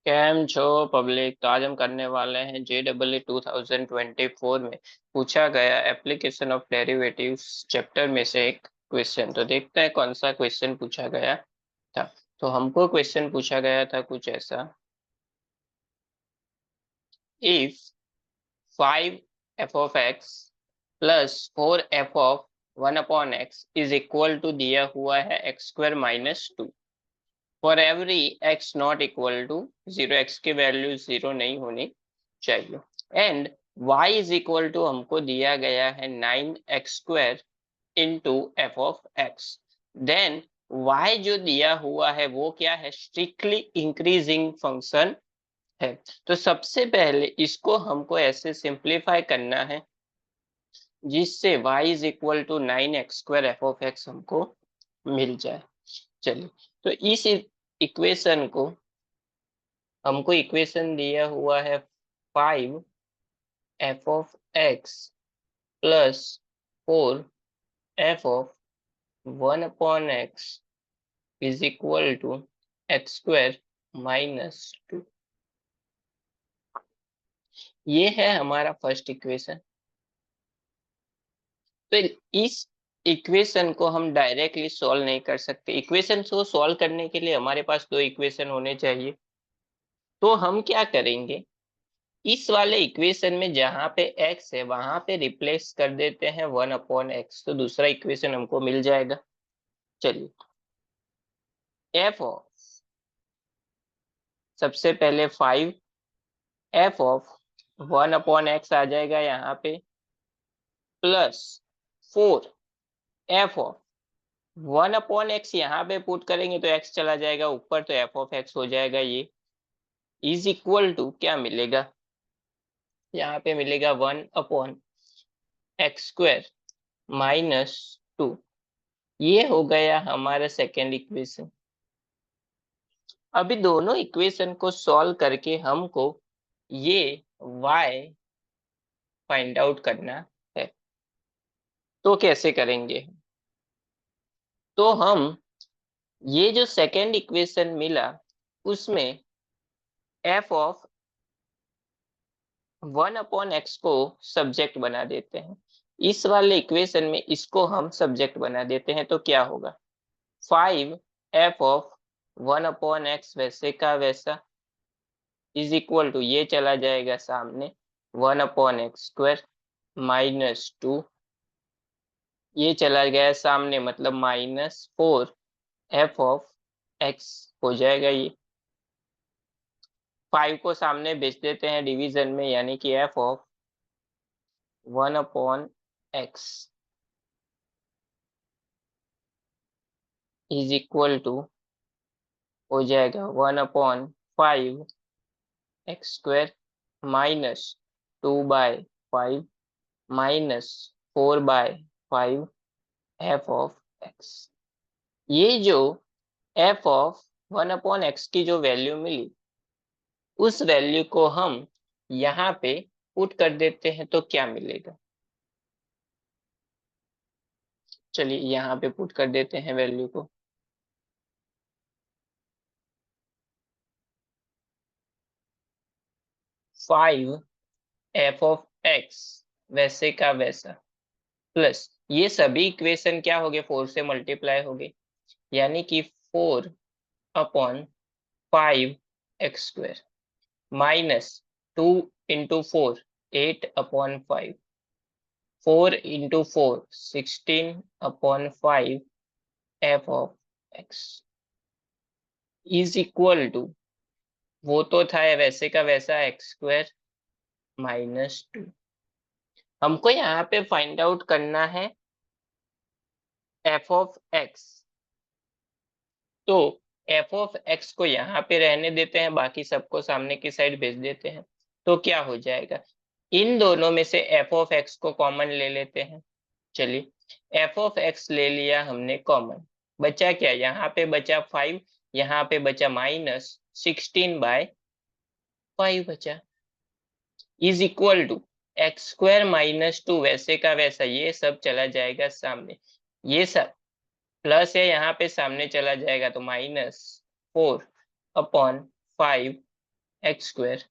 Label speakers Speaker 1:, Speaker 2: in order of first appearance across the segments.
Speaker 1: Cam छो public. तो आज हम करने वाले हैं JEE 2024 में पूछा गया एप्लीकेशन ऑफ डेरिवेटिव्स चैप्टर में से एक क्वेश्चन। तो देखते हैं कौन सा क्वेश्चन पूछा गया था। तो हमको क्वेश्चन पूछा गया था कुछ ऐसा, if 5f(x) plus 4f(1)(x) is equal to दिया हुआ है x² - 2 for every x not equal to 0, x की वैल्यू 0 नहीं होनी चाहिए, and y is equal to हमको दिया गया है 9x² into f(x). Then y जो दिया हुआ है वो क्या है, स्ट्रिक्टली इंक्रीजिंग फंक्शन है। तो सबसे पहले इसको हमको ऐसे सिंप्लीफाई करना है जिससे y is equal to 9x² f(x) हमको मिल जाए। चलिए, तो इस इक्वेशन को हमको इक्वेशन दिया हुआ है 5f(x) plus 4f(1)(x) is equal to x² - 2। ये है हमारा फर्स्ट इक्वेशन। तो इस इक्वेशन को हम डायरेक्टली सॉल्व नहीं कर सकते। इक्वेशन को सॉल्व करने के लिए हमारे पास दो इक्वेशन होने चाहिए। तो हम क्या करेंगे, इस वाले इक्वेशन में जहां पे x है वहां पे रिप्लेस कर देते हैं 1/x, तो दूसरा इक्वेशन हमको मिल जाएगा। चलिए, f ऑफ सबसे पहले 5f(1)(x) आ जाएगा यहाँ पे, प्लस 4f(1)(x) यहाँ पे पुट करेंगे तो x चला जाएगा ऊपर, तो f(x) हो जाएगा ये, इज इक्वल टू क्या मिलेगा, यहाँ पे मिलेगा 1/x² - 2। ये हो गया हमारा सेकेंड इक्वेशन। अभी दोनों इक्वेशन को सॉल्व करके हमको ये y फाइंड आउट करना है। तो कैसे करेंगे, तो हम ये जो सेकेंड इक्वेशन मिला उसमें f(1)(x) को सब्जेक्ट बना देते हैं। इस वाले इक्वेशन में इसको हम सब्जेक्ट बना देते हैं, तो क्या होगा, 5f(1)(x) वैसे का वैसा इज इक्वल टू ये चला जाएगा सामने 1/x² -2, ये चला गया सामने मतलब -4f(x) हो जाएगा। ये 5 को सामने भेज देते हैं डिवीजन में, यानी कि f(1)(x) इज इक्वल टू हो जाएगा 1/5x² -2/5 -4/5 f(x). ये जो f(1)(x) की जो वैल्यू मिली उस वैल्यू को हम यहाँ पे पुट कर देते हैं, तो क्या मिलेगा, चलिए यहाँ पे पुट कर देते हैं वैल्यू को। 5f(x) वैसे का वैसा प्लस ये सभी इक्वेशन क्या हो गए, 4 से मल्टीप्लाई हो गए, यानी कि 4/5x² -2 × 4 8/5, 4 × 4 16/5 f(x) is equal to, वो तो था वैसे का वैसा x² -2। हमको यहाँ पे फाइंड आउट करना है f(x). तो f(x) को यहाँ पे रहने देते हैं, बाकी सबको सामने की साइड भेज देते हैं। तो क्या हो जाएगा, इन दोनों में से f(x) को कॉमन ले लेते हैं। चलिए, f(x) ले लिया हमने कॉमन, बचा क्या, यहाँ पे बचा 5, यहाँ पे बचा -16/5 बचा, इज इक्वल टू x² - 2 वैसे का वैसा ये सब चला जाएगा सामने, ये सब प्लस है यहाँ पे सामने चला जाएगा, तो -4/5 एक्स स्क्वायर,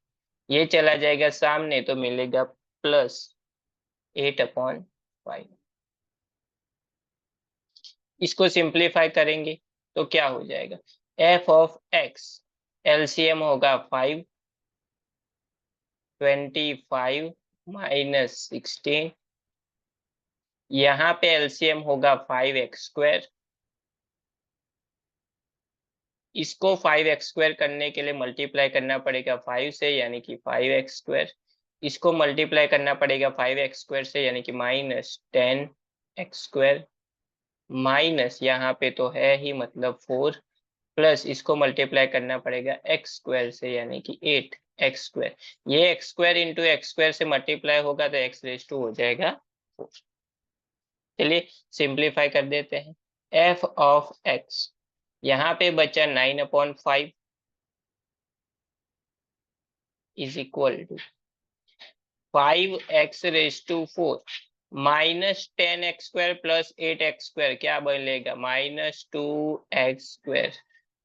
Speaker 1: ये चला जाएगा सामने तो मिलेगा प्लस 8/5। इसको सिंप्लीफाई करेंगे तो क्या हो जाएगा, एफ ऑफ एक्स एलसीएम होगा 5, 25 माइनस 16, यहाँ पे एलसीएम होगा 5x²। इसको 5x² करने के लिए मल्टीप्लाई करना पड़ेगा 5 से, यानी कि 5x²। इसको मल्टीप्लाई करना पड़ेगा 5x² से, यानी कि -10x², माइनस यहाँ पे तो है ही मतलब 4, प्लस इसको मल्टीप्लाई करना पड़ेगा x² से, यानी कि 8x²। ये x² इंटू x² से मल्टीप्लाई होगा तो x⁻² हो जाएगा 4। चलिए सिंप्लीफाई कर देते हैं। एफ ऑफ एक्स, यहाँ पे बचा 9/5 is equal to 5x⁻⁴ minus 10x² plus 8x², क्या बनेगा -2x²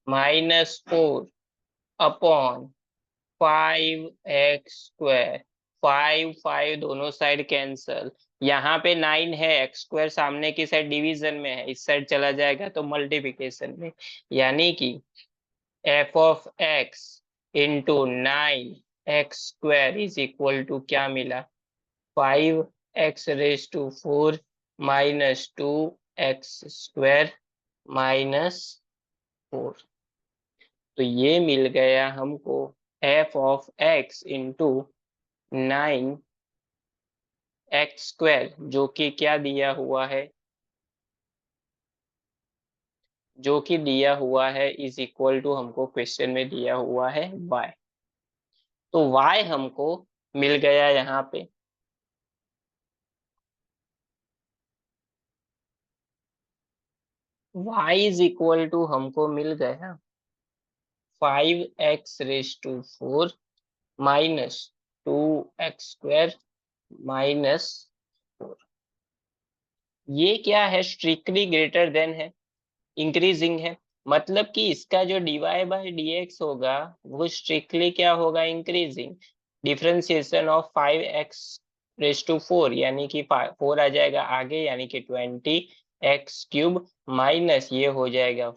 Speaker 1: माइनस 4/5x²। 5 5 दोनों साइड कैंसल, यहाँ पे 9 है, x² सामने की साइड डिवीजन में है, इस साइड चला जाएगा तो मल्टीप्लिकेशन में, यानी कि F of X into 9x² is equal to क्या मिला, 5x⁻⁴ माइनस 2x² माइनस 4। तो ये मिल गया हमको F of X into 9x², जो कि क्या दिया हुआ है, जो कि दिया हुआ है इज इक्वल टू, हमको क्वेश्चन में दिया हुआ है y। तो y हमको मिल गया यहाँ पे, y इज इक्वल टू हमको मिल गया 5x⁻⁴ माइनस 2x² माइनस 4। ये क्या है, स्ट्रिक्टली ग्रेटर देन है, इंक्रीजिंग है, मतलब कि इसका जो dy/dx होगा वो स्ट्रिक्टली क्या होगा, इंक्रीजिंग। डिफरेंशिएशन ऑफ 5x⁻⁴ यानी कि 4 आ जाएगा आगे, यानी कि 20x³ माइनस ये हो जाएगा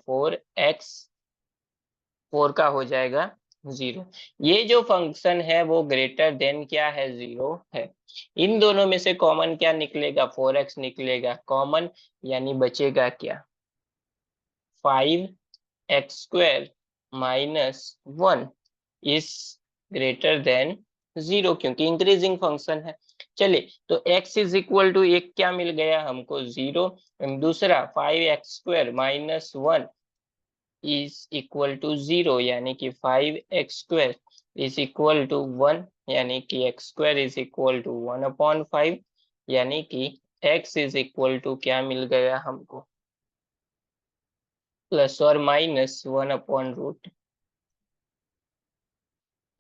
Speaker 1: 4 का हो जाएगा 0। ये जो फंक्शन है वो ग्रेटर देन क्या है, 0 है। इन दोनों में से कॉमन क्या निकलेगा, 4x निकलेगा कॉमन, यानी बचेगा क्या, 5x² minus 1 is greater than 0, क्योंकि इंक्रीजिंग फंक्शन है। चलिए तो x इज इक्वल टू एक क्या मिल गया हमको, 0। दूसरा 5x² minus 1 is equal to 0, यानी कि 5x² इज इक्वल टू 1, यानी कि x² इज इक्वल टू 1/5, यानी कि x इज इक्वल टू क्या मिल गया हमको, प्लस और माइनस 1/√।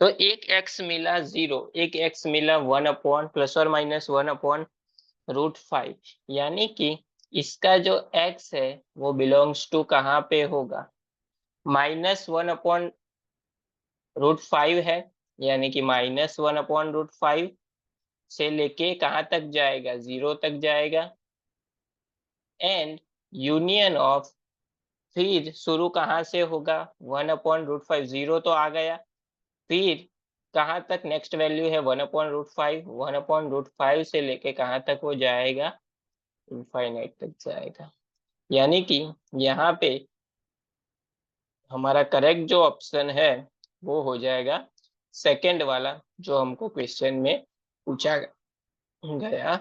Speaker 1: तो एक x मिला 0, एक x मिला 1 प्लस और माइनस 1/√5, यानी कि इसका जो x है वो बिलोंग्स टू कहाँ पे होगा, -1/√5 है, यानी कि -1/√5 से लेके कहाँ तक जाएगा, 0 तक जाएगा। एंड यूनियन ऑफ, फिर शुरू कहाँ से होगा, 1/√5, 0 तो आ गया, फिर कहाँ तक नेक्स्ट वैल्यू है 1/√5, 1/√5 से लेके कहाँ तक हो जाएगा, इनफाइनाइट तक जाएगा। यानी कि यहाँ पे हमारा करेक्ट जो ऑप्शन है वो हो जाएगा सेकंड वाला, जो हमको क्वेश्चन में पूछा गया